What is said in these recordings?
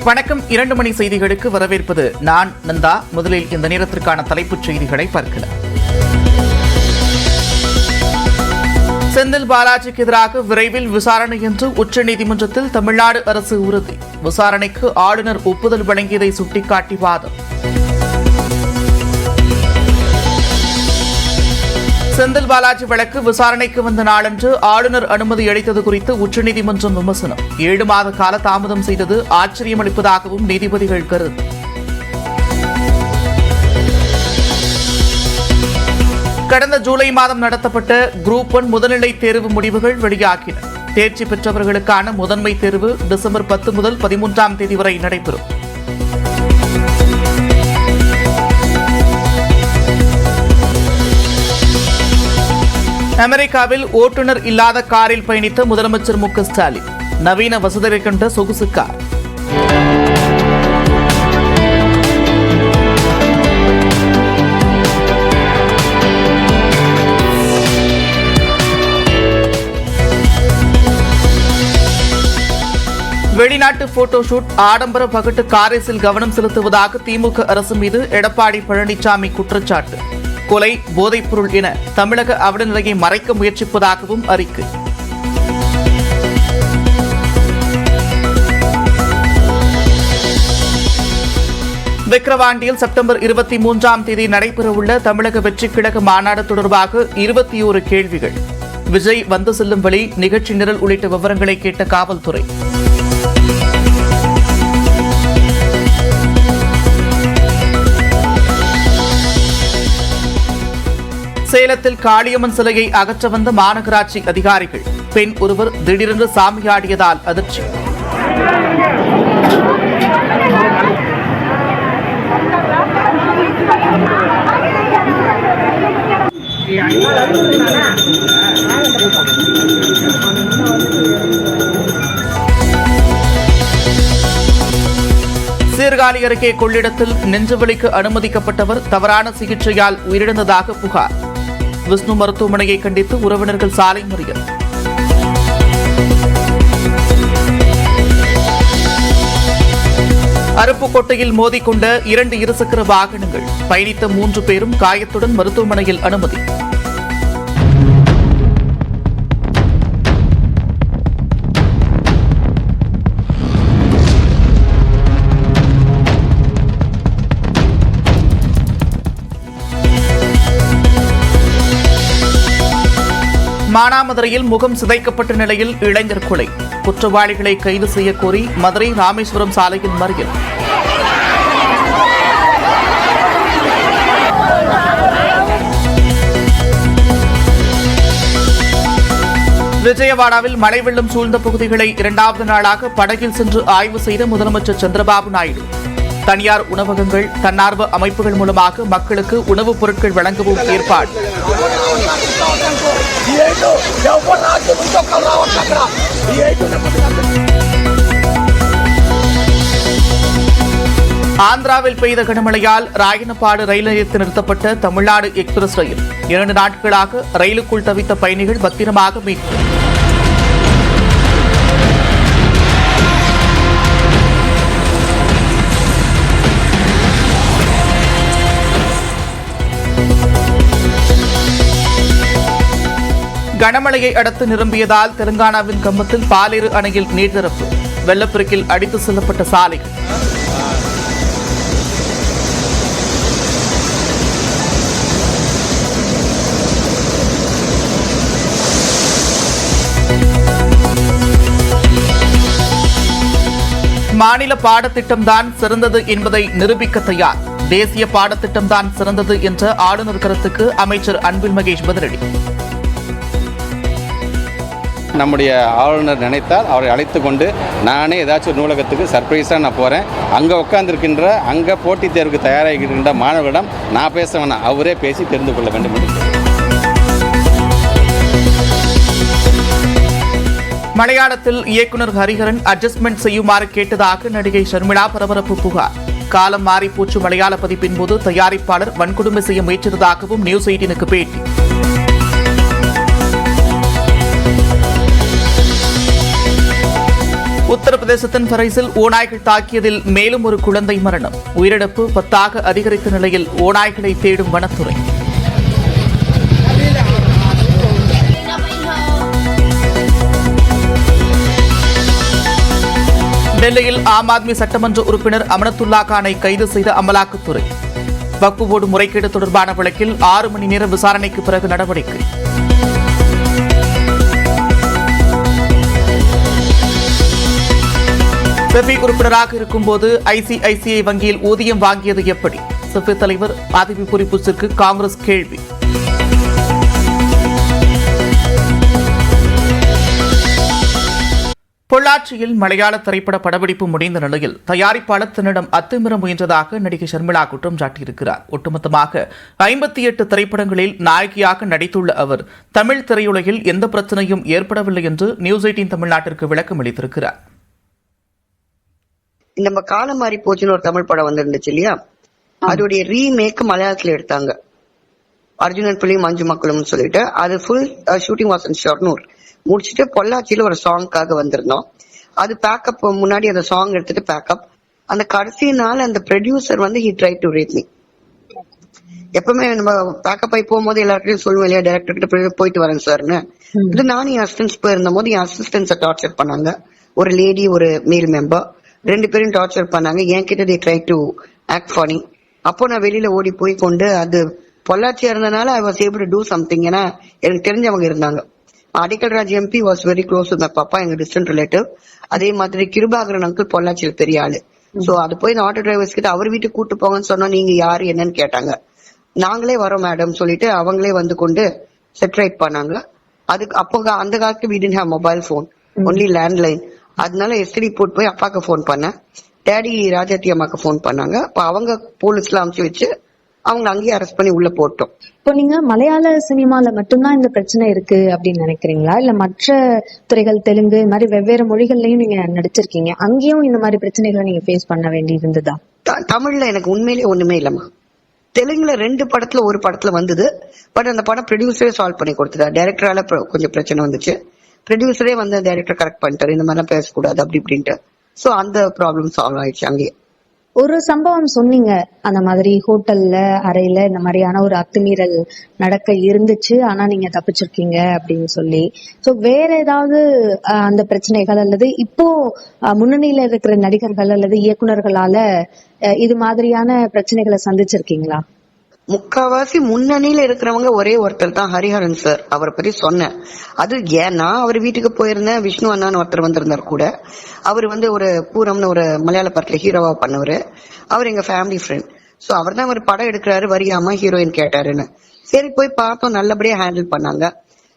வணக்கம். 2 மணி செய்திகளுக்கு வரவேற்பது நான் நந்தா. முதலில் இந்த நேரத்திற்கான தலைப்புச் செய்திகளை பார்க்கலாம். செந்தில் பாலாஜிக்கு எதிராக விரைவில் விசாரணை என்று உச்சநீதிமன்றத்தில் தமிழ்நாடு அரசு உறுதி. விசாரணைக்கு ஆளுநர் ஒப்புதல் வழங்கியதை சுட்டிக்காட்டி வாதம். செந்தில் பாலாஜி வழக்கு விசாரணைக்கு வந்த நாளன்று ஆளுநர் அனுமதி அளித்தது குறித்து உச்சநீதிமன்றம் விமர்சனம். 7 மாத கால தாமதம் செய்தது ஆச்சரியமளிப்பதாகவும் நீதிபதிகள் கருத்து. கடந்த ஜூலை மாதம் நடத்தப்பட்ட குரூப் 1 முதுநிலை தேர்வு முடிவுகள் வெளியாகின. தேர்ச்சி பெற்றவர்களுக்கான முதன்மை தேர்வு டிசம்பர் 10 முதல் 13ஆம் தேதி வரை நடைபெறும். அமெரிக்காவில் ஓட்டுநர் இல்லாத காரில் பயணித்த முதலமைச்சர் மு.க. ஸ்டாலின். நவீன வசதிகள் கொண்ட சொகுசு கார். வெளிநாட்டு போட்டோஷூட், ஆடம்பர பகட்டு காரிஸில் கவனம் செலுத்துவதாக திமுக அரசு மீது எடப்பாடி பழனிசாமி குற்றச்சாட்டு. கொலை, போதைப்பொருள் என தமிழக அவலநிலையை மறைக்க முயற்சிப்பதாகவும் அறிக்கை. விக்கிரவாண்டியில் செப்டம்பர் 23ஆம் தேதி நடைபெறவுள்ள தமிழக வெற்றிக் கழக மாநாடு தொடர்பாக 21 கேள்விகள். விஜய் வந்து செல்லும் வழி, நிகழ்ச்சி நிரல் உள்ளிட்ட விவரங்களை கேட்ட காவல்துறை. சேலத்தில் காளியம்மன் சிலையை அகற்ற வந்த மாநகராட்சி அதிகாரிகள். பெண் ஒருவர் திடீரென்று சாமியாடியதால் அதிர்ச்சி. சீர்காழி அருகே கொள்ளிடத்தில் நெஞ்சுவலிக்கு அனுமதிக்கப்பட்டவர் தவறான சிகிச்சையால் உயிரிழந்ததாக புகார். விஷ்ணு மருத்துவமனையை கண்டித்து உறவினர்கள் சாலை மறியல். அருப்புக்கோட்டையில் மோதிக்கொண்ட 2 இருசக்கர வாகனங்கள். பயணித்த 3 பேரும் காயத்துடன் மருத்துவமனையில் அனுமதி. மானாமதுரையில் முகம் சிதைக்கப்பட்ட நிலையில் இளைஞர் கொலை. குற்றவாளிகளை கைது செய்யக் கோரி மதுரை ராமேஸ்வரம் சாலையில் மறியல். விஜயவாடாவில் மழை வெள்ளம் சூழ்ந்த பகுதிகளை 2வது நாளாக படகில் சென்று ஆய்வு செய்த முதலமைச்சர் சந்திரபாபு நாயுடு. தனியார் உணவகங்கள், தன்னார்வ அமைப்புகள் மூலமாக மக்களுக்கு உணவுப் பொருட்கள் வழங்கவும் ஏற்பாடு. ஆந்திராவில் பெய்த கனமழையால் ராயனபாடு ரயில் நிலையத்தில் நிறுத்தப்பட்ட தமிழ்நாடு எக்ஸ்பிரஸ் ரயில். 2 நாட்களாக ரயிலுக்குள் தவித்த பயணிகள் பத்திரமாக மீட்பு. கனமழையை அடுத்து நிரம்பியதால் தெலுங்கானாவின் கம்பத்தில் பாலேறு அணையில் நீர் திறப்பு. வெள்ளப்பெருக்கில் அடித்து செல்லப்பட்ட சாலைகள். மாநில பாடத்திட்டம்தான் சிறந்தது என்பதை நிரூபிக்க தயார். தேசிய பாடத்திட்டம்தான் சிறந்தது என்ற ஆளுநர் கருத்துக்கு அமைச்சர் அன்பில் மகேஷ் பதிலடி. நம்முடைய ஆளுநர் நினைத்தால் அவரை அழைத்து கொண்டு நானே ஏதாச்சும் நூலகத்துக்கு சர்ப்ரைஸாக நான் போகிறேன். அங்கே உட்கார்ந்துருக்கின்ற அங்கே போட்டித் தேர்வுக்கு தயாராகின்ற மாணவர்களிடம் நான் பேச வேணாம், அவரே பேசி தெரிந்து கொள்ள வேண்டும் என்று. மலையாளத்தில் இயக்குநர் ஹரிஹரன் அட்ஜஸ்ட்மெண்ட் செய்யுமாறு கேட்டதாக நடிகை ஷர்மிளா பரபரப்பு புகார். காலம் மாறிப்போச்சு மலையாள பதிப்பின் போது தயாரிப்பாளர் வன்கொடுமை செய்ய முயற்சித்ததாகவும் நியூஸ் 18க்கு பேட்டி. உத்தரப்பிரதேசத்தின் பரைஸில் ஓநாய்கள் தாக்கியதில் மேலும் ஒரு குழந்தை மரணம். உயிரிழப்பு 10 அதிகரித்த நிலையில் ஓநாய்களை தேடும் வனத்துறை. டெல்லியில் ஆம் ஆத்மி சட்டமன்ற உறுப்பினர் அமனத்துல்லா கானை கைது செய்த அமலாக்கத்துறை. வக்ஃபு போர்டு முறைகேடு தொடர்பான வழக்கில் 6 மணி நேர விசாரணைக்கு பிறகு நடவடிக்கை. செபி உறுப்பினராக இருக்கும்போது ஐசிஐசிஐ வங்கியில் ஊதியம் வாங்கியது எப்படி? செபி தலைவர் அதிபி புசிற்கு காங்கிரஸ் கேள்வி. பொள்ளாச்சியில் மலையாள திரைப்பட படப்பிடிப்பு முடிந்த நிலையில் தயாரிப்பாளர் தன்னிடம் அத்துமீற முயன்றதாக நடிகை ஷர்மிளா குற்றம் சாட்டியிருக்கிறார். ஒட்டுமொத்தமாக 58 திரைப்படங்களில் நாயகியாக நடித்துள்ள அவர் தமிழ் திரையுலகில் எந்த பிரச்சனையும் ஏற்படவில்லை என்று நியூஸ் 18 தமிழ்நாட்டிற்கு விளக்கம் அளித்திருக்கிறார். நம்ம காலம் மாறி போச்சுன்னு ஒரு தமிழ் படம் வந்துருந்துச்சு இல்லையா, அதோடைய ரீமேக் மலையாளத்துல எடுத்தாங்க. அர்ஜுனன் பிள்ளையும் மஞ்சு மக்களும் சொல்லிட்டு அது full shooting was in Shoranur முடிச்சுட்டு பொள்ளாச்சியில ஒரு சாங்காக வந்திருந்தோம். அது பேக்கப் முன்னாடி அந்த சாங் எடுத்துட்டு பேக்கப் அந்த கடைசி நாள் அந்த ப்ரொடியூசர் வந்து he try to rate me. எப்பவுமே நம்ம பேக்கப் ஆகி போகும்போது எல்லாருக்கையும் சொல்லுவோம் இல்லையா, டைரக்டர் கிட்ட போயிட்டு வரேன் சார்னு. இது நானும் என் அசிஸ்டன்ஸ் போயிருந்த போது என் அசிஸ்டன்ஸை டார்ச்சர் பண்ணாங்க. ஒரு லேடி ஒரு மேல் மெம்பர் 2 பேரும் டார்ச்சர் பண்ணாங்க. என்கிட்ட they try to act funny. அப்போ நான் வெளியில ஓடி போய் கொண்டு அது பொள்ளாச்சியா இருந்தனால I was able to do something. ஏன்னா எனக்கு தெரிஞ்சவங்க இருந்தாங்க. அடிக்கல் Raj MP was very close with my பாப்பா, எங்க டிஸ்டன்ட் ரிலேட்டிவ். அதே மாதிரி கிருபாகரன் அங்கிள் பொள்ளாச்சியில் பெரிய ஆளு. சோ அது போய் இந்த ஆட்டோ டிரைவர்ஸ் கிட்ட அவர் வீட்டுக்கு கூட்டு போங்கன்னு சொன்னா நீங்க யாரு என்னன்னு கேட்டாங்க. நாங்களே வரோம் மேடம் சொல்லிட்டு அவங்களே வந்து கொண்டு செட்ரைட் பண்ணாங்க. அதுக்கு அப்போ அந்த காலத்துக்கு we didn't have mobile phone, only landline. அதனால எஸ்டி போட்டு போய் அப்பாக்கு போன் பண்ணேன். டேடி ராஜாத்தி அம்மாக்கு போன் பண்ணாங்க. அப்ப அவங்க போலீஸ்ல அமுச்சு வச்சு அவங்க அங்கேயே அரெஸ்ட் பண்ணி உள்ள போட்டோம். இப்போ நீங்க மலையாள சினிமால மட்டும்தான் இந்த பிரச்சனை இருக்கு அப்படின்னு நினைக்கிறீங்களா, இல்ல மற்ற துறைகள் தெலுங்கு இந்த மாதிரி வெவ்வேறு மொழிகள்லயும் நீங்க நடிச்சிருக்கீங்க, அங்கேயும் இந்த மாதிரி பிரச்சனைகளை நீங்க ஃபேஸ் பண்ண வேண்டி இருந்ததா? தமிழ்ல எனக்கு உண்மையிலேயே ஒண்ணுமே இல்லம்மா. தெலுங்குல 2 படத்துல ஒரு படத்துல வந்தது. பட் அந்த படம் ப்ரொடியூசரே சால்வ் பண்ணி கொடுத்துட்டா. டைரக்டரால கொஞ்சம் பிரச்சனை வந்துச்சு. ப்ரொடியூசரே வந்து டைரக்டர் கரெக்ட் பண்ணிட்டாரு, இந்த மாதிரிலாம் பேசக்கூடாது அப்படி இப்படின்ட்டு. சோ அந்த ப்ராப்ளம் சால்வ் ஆயிடுச்சு அங்கேயே. ஒரு சம்பவம் சொன்னீங்க, அந்த மாதிரி ஹோட்டல்ல அறையில இந்த மாதிரியான ஒரு அத்துமீறல் நடக்க இருந்துச்சு, ஆனா நீங்க தப்பிச்சிருக்கீங்க அப்படின்னு சொல்லி. சோ வேற ஏதாவது அந்த பிரச்சனைகள் அல்லது இப்போ முன்னணியில இருக்கிற நடிகர்கள் அல்லது இயக்குனர்களால இது மாதிரியான பிரச்சனைகளை சந்திச்சிருக்கீங்களா? முக்காவாசி முன்னணியில இருக்கிறவங்க ஒரே ஒருத்தர் தான், ஹரிஹரன் சார். அவரை பத்தி சொன்னேன். அது ஏன்னா அவர் வீட்டுக்கு போயிருந்தேன். விஷ்ணு அண்ணான்னு ஒருத்தர் வந்திருந்தார் கூட. அவர் வந்து ஒரு பூரம்னு ஒரு மலையாள படத்துல ஹீரோவா பண்ணவரு. அவர் எங்க ஃபேமிலி ஃப்ரெண்ட். சோ அவர் தான் ஒரு படம் எடுக்கிறாரு, வரியாம ஹீரோயின் கேட்டாருன்னு. சரி போய் பார்த்தோம். நல்லபடியா ஹேண்டில் பண்ணாங்க.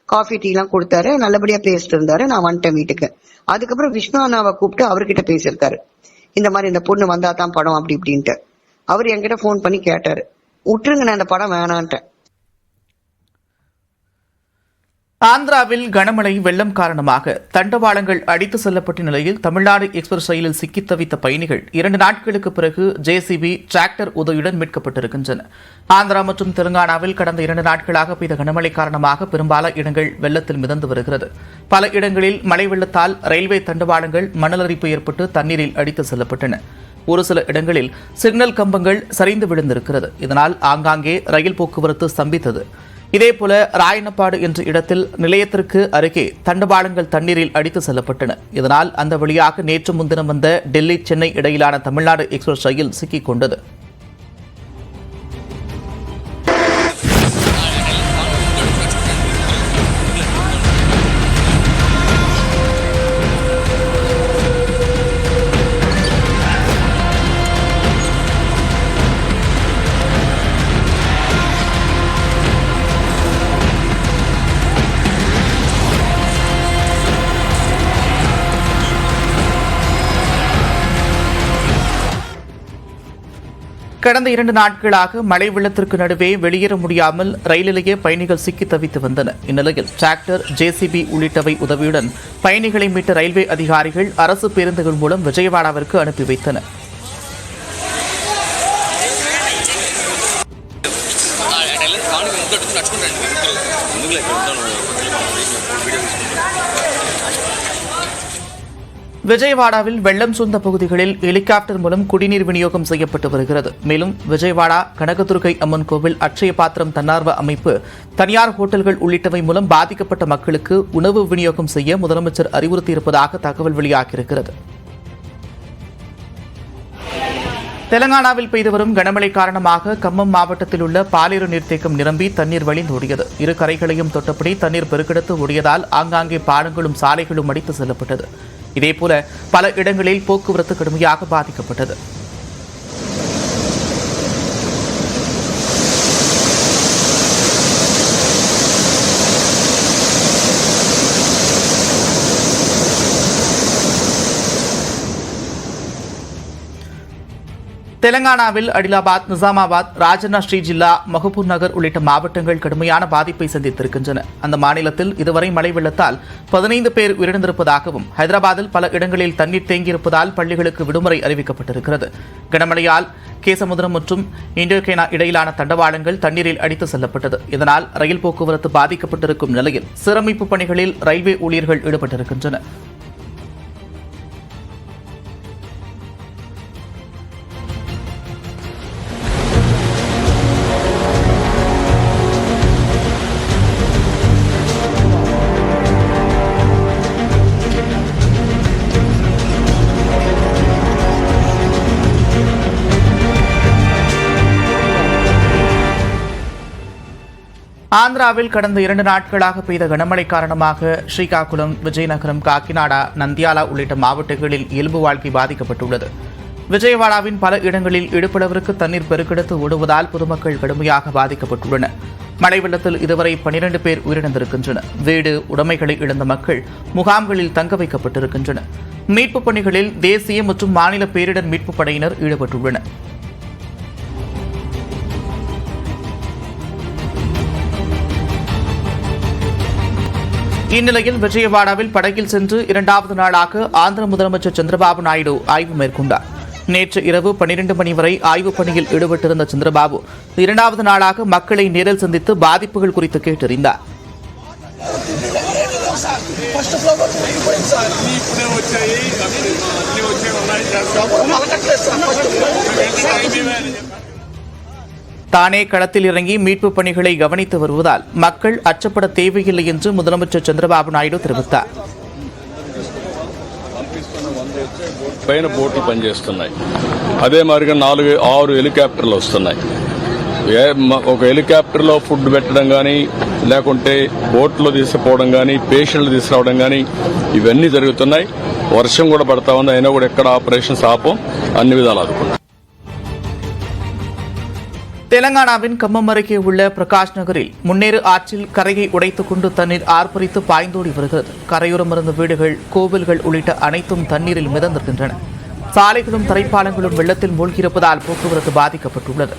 காஃபி டீ எல்லாம் கொடுத்தாரு. நல்லபடியா பேசிட்டு இருந்தாரு. நான் வந்துட்டேன் வீட்டுக்கு. அதுக்கப்புறம் விஷ்ணு அண்ணாவை கூப்பிட்டு அவர்கிட்ட பேசியிருக்காரு. இந்த மாதிரி இந்த பொண்ணு வந்தா தான் படம் அப்படி இப்படின்ட்டு. அவர் என்கிட்ட போன் பண்ணி கேட்டாரு, விட்டுருங்க நான் அந்த படம் வேணான்ட்டேன். ஆந்திராவில் கனமழை வெள்ளம் காரணமாக தண்டவாளங்கள் அடித்து செல்லப்பட்ட நிலையில் தமிழ்நாடு எக்ஸ்பிரஸ் ரயிலில் சிக்கித் தவித்த பயணிகள் 2 நாட்களுக்கு பிறகு ஜேசிபி டிராக்டர் உதவியுடன் மீட்கப்பட்டிருக்கின்றனர். ஆந்திரா மற்றும் தெலுங்கானாவில் கடந்த 2 நாட்களாக பெய்த கனமழை காரணமாக பெரும்பாலான இடங்கள் வெள்ளத்தில் மிதந்து வருகிறது. பல இடங்களில் மழை வெள்ளத்தால் ரயில்வே தண்டவாளங்கள் மணலரிப்பு ஏற்பட்டு தண்ணீரில் அடித்து செல்லப்பட்டன. ஒரு சில இடங்களில் சிக்னல் கம்பங்கள் சரிந்து விழுந்திருக்கிறது. இதனால் ஆங்காங்கே ரயில் போக்குவரத்து ஸ்தம்பித்தது. இதேபோல ராயனப்பாடு என்ற இடத்தில் நிலையத்திற்கு அருகே தண்டவாளங்கள் தண்ணீரில் அடித்து செல்லப்பட்டன. இதனால் அந்த வழியாக நேற்று முன்தினம் வந்த டெல்லி சென்னை இடையிலான தமிழ்நாடு எக்ஸ்பிரஸ் ரயில் சிக்கிக் கொண்டது. கடந்த 2 நாட்களாக மழை வெள்ளத்திற்கு நடுவே வெளியேற முடியாமல் ரயிலிலேயே பயணிகள் சிக்கி தவித்து வந்தனர். இந்நிலையில் டிராக்டர், ஜேசிபி உள்ளிட்டவை உதவியுடன் பயணிகளை மீட்ட ரயில்வே அதிகாரிகள் அரசு பேருந்துகள் மூலம் விஜயவாடாவிற்கு அனுப்பி வைத்தனர். விஜயவாடாவில் வெள்ளம் சூழ்ந்த பகுதிகளில் ஹெலிகாப்டர் மூலம் குடிநீர் விநியோகம் செய்யப்பட்டு வருகிறது. மேலும் விஜயவாடா கனகதுர்கை அம்மன் கோவில், அட்சய பாத்திரம் தன்னார்வ அமைப்பு, தனியார் ஹோட்டல்கள் உள்ளிட்டவை மூலம் பாதிக்கப்பட்ட மக்களுக்கு உணவு விநியோகம் செய்ய முதலமைச்சர் அறிவுறுத்தியிருப்பதாக தகவல் வெளியாகியிருக்கிறது. தெலங்கானாவில் பெய்து வரும் கனமழை காரணமாக கம்மம் மாவட்டத்தில் உள்ள பாலேறு நீர்த்தேக்கம் நிரம்பி தண்ணீர் வழிந்தோடியது. இரு கரைகளையும் தொட்டபடி தண்ணீர் பெருக்கெடுத்து ஓடியதால் ஆங்காங்கே பாலங்களும் சாலைகளும் அடித்து செல்லப்பட்டது. இதேபோல பல இடங்களில் போக்குவரத்து கடுமையாக பாதிக்கப்பட்டது. தெலங்கானாவில் அடிலாபாத், நிசாமாபாத், ராஜன்னா ஸ்ரீஜில்லா, மஹபூர் நகர் உள்ளிட்ட மாவட்டங்கள் கடுமையான பாதிப்பை சந்தித்திருக்கின்றன. அந்த மாநிலத்தில் இதுவரை மழை வெள்ளத்தால் 15 பேர் உயிரிழந்திருப்பதாகவும், ஹைதராபாத்தில் பல இடங்களில் தண்ணீர் தேங்கியிருப்பதால் பள்ளிகளுக்கு விடுமுறை அறிவிக்கப்பட்டிருக்கிறது. கனமழையால் கேசமுத்திரம் மற்றும் இண்டோகேனா இடையிலான தண்டவாளங்கள் தண்ணீரில் அடித்து செல்லப்பட்டது. இதனால் ரயில் போக்குவரத்து பாதிக்கப்பட்டிருக்கும் நிலையில் சீரமைப்பு பணிகளில் ரயில்வே ஊழியர்கள் ஈடுபட்டிருக்கின்றனர். ஆந்திராவில் கடந்த 2 நாட்களாக பெய்த கனமழை காரணமாக ஸ்ரீகாகுளம், விஜயநகரம், காக்கிநாடா, நந்தியாலா உள்ளிட்ட மாவட்டங்களில் இயல்பு வாழ்க்கை பாதிக்கப்பட்டுள்ளது. விஜயவாடாவின் பல இடங்களில் இடுப்பளவிற்கு தண்ணீர் பெருக்கெடுத்து ஓடுவதால் பொதுமக்கள் கடுமையாக பாதிக்கப்பட்டுள்ளனர். மழை வெள்ளத்தில் இதுவரை 12 பேர் உயிரிழந்திருக்கின்றனர். வீடு, உடைமைகளை இழந்த மக்கள் முகாம்களில் தங்க வைக்கப்பட்டிருக்கின்றனர். மீட்புப் பணிகளில் தேசிய மற்றும் மாநில பேரிடர் மீட்புப் படையினர் ஈடுபட்டுள்ளனர். இந்நிலையில் விஜயவாடாவில் படகில் சென்று 2வது நாளாக ஆந்திர முதலமைச்சர் சந்திரபாபு நாயுடு ஆய்வு மேற்கொண்டார். நேற்று இரவு 12 மணி வரை ஆய்வுப் பணியில் ஈடுபட்டிருந்த சந்திரபாபு 2வது நாளாக மக்களை நேரில் சந்தித்து பாதிப்புகள் குறித்து கேட்டறிந்தார். தானே களத்தில் இறங்கி மீட்புப் பணிகளை கவனித்து வருவதால் மக்கள் அச்சப்பட தேவையில்லை என்று முதலமைச்சர் சந்திரபாபு நாயுடு தெரிவித்தார். పైన బోట్లు పనిచేస్తున్నాయి. అదే మాదిరిగా 4-6 హెలికాప్టర్లు వస్తున్నాయి. ఒక హెలికాప్టర్లో ఫుడ్ పెట్టడం కానీ, లేకుంటే బోట్లో తీసుకుపోవడం కానీ, పేషెంట్లు తీసుకురావడం కానీ ఇవన్నీ జరుగుతున్నాయి. వర్షం కూడా పడతా ఉంది, అయినా కూడా ఎక్కడ ఆపరేషన్స్ ఆపం, అన్ని విధాలు ఆదుకుంటాం. தெலங்கானாவின் கம்மம் அருகே உள்ள பிரகாஷ் நகரில் முன்னேறு ஆற்றில் கரையை உடைத்துக் கொண்டு தண்ணீர் ஆர்ப்பரித்து பாய்ந்தோடி வருகிறது. கரையோரம் இருந்த வீடுகள், கோவில்கள் உள்ளிட்ட அனைத்தும் தண்ணீரில் மிதந்திருக்கின்றன. சாலைகளும் தரைப்பாலங்களும் வெள்ளத்தில் மூழ்கியிருப்பதால் போக்குவரத்து பாதிக்கப்பட்டுள்ளது.